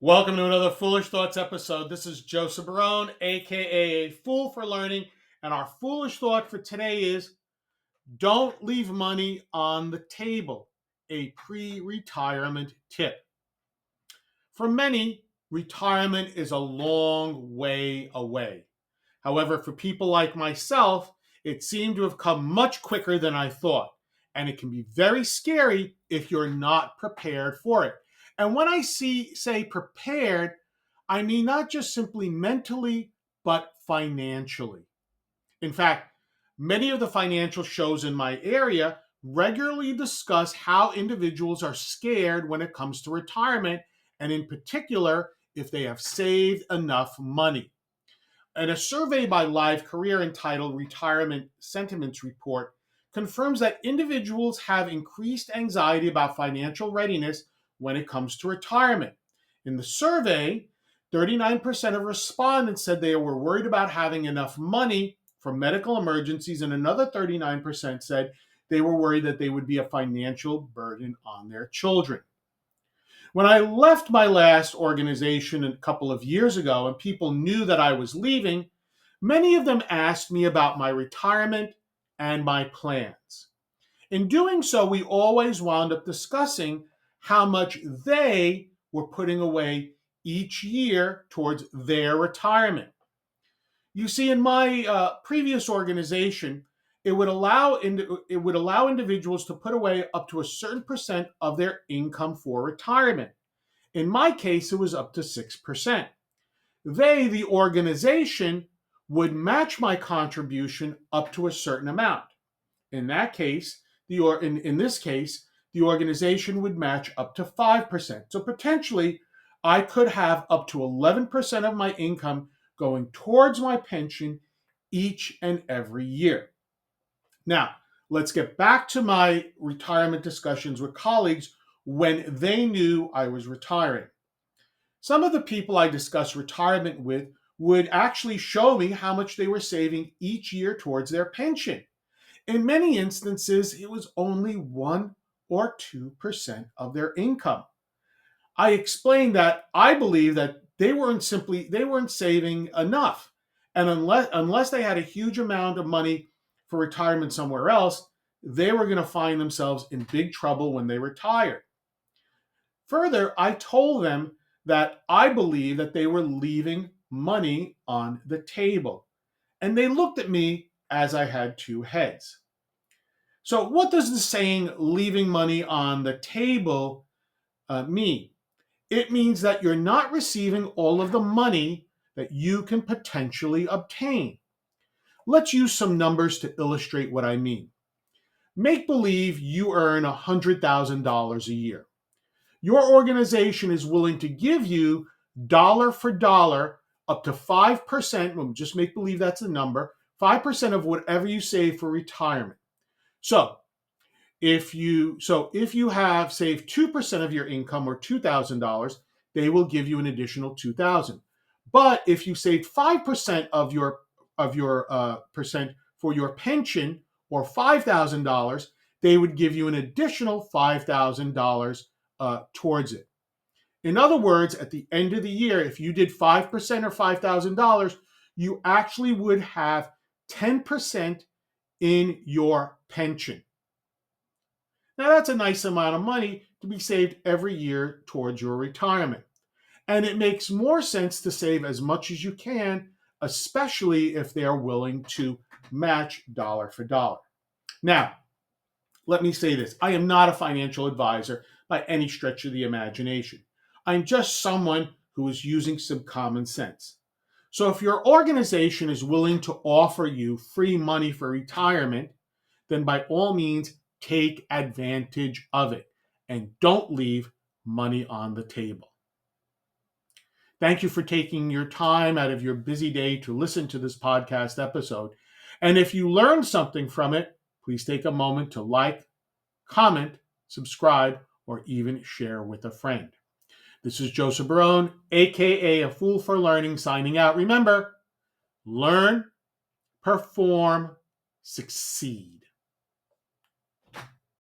Welcome to another Foolish Thoughts episode. This is Joseph Barone, aka A Fool for Learning, and our foolish thought for today is don't leave money on the table, a pre-retirement tip. For many, retirement is a long way away. However, for people like myself, it seemed to have come much quicker than I thought, and it can be very scary if you're not prepared for it. And when I say prepared, I mean not just simply mentally, but financially. In fact, many of the financial shows in my area regularly discuss how individuals are scared when it comes to retirement, and in particular, if they have saved enough money. And a survey by Live Career entitled Retirement Sentiments Report confirms that individuals have increased anxiety about financial readiness when it comes to retirement. In the survey, 39% of respondents said they were worried about having enough money for medical emergencies, and another 39% said they were worried that they would be a financial burden on their children. When I left my last organization a couple of years ago and people knew that I was leaving, many of them asked me about my retirement and my plans. In doing so, we always wound up discussing how much they were putting away each year towards their retirement. You see, in my previous organization, it would allow individuals to put away up to a certain percent of their income for retirement. In my case, it was up to 6%. They, the organization, would match my contribution up to a certain amount. In that case, in this case, the organization would match up to 5%. So potentially, I could have up to 11% of my income going towards my pension each and every year. Now, let's get back to my retirement discussions with colleagues when they knew I was retiring. Some of the people I discussed retirement with would actually show me how much they were saving each year towards their pension. In many instances, it was only 1 or 2% of their income. I explained that I believe that they weren't saving enough. And unless they had a huge amount of money for retirement somewhere else, they were going to find themselves in big trouble when they retired. Further, I told them that I believe that they were leaving money on the table. And they looked at me as I had two heads. So, what does the saying leaving money on the table mean? It means that you're not receiving all of the money that you can potentially obtain. Let's use some numbers to illustrate what I mean. Make believe you earn $100,000 a year. Your organization is willing to give you dollar for dollar up to 5%, we'll just make believe that's the number, 5% of whatever you save for retirement. So if you have saved 2% of your income or $2,000, they will give you an additional $2,000. But if you saved 5% of your percent for your pension or $5,000, they would give you an additional $5,000 towards it. In other words, at the end of the year, if you did 5% or $5,000, you actually would have 10% in your pension. Now, that's a nice amount of money to be saved every year towards your retirement. And it makes more sense to save as much as you can, especially if they are willing to match dollar for dollar. Now, let me say this. I am not a financial advisor by any stretch of the imagination. I'm just someone who is using some common sense. So if your organization is willing to offer you free money for retirement, then by all means, take advantage of it and don't leave money on the table. Thank you for taking your time out of your busy day to listen to this podcast episode. And if you learned something from it, please take a moment to like, comment, subscribe, or even share with a friend. This is Joseph Barone, aka A Fool for Learning, signing out. Remember, learn, perform, succeed.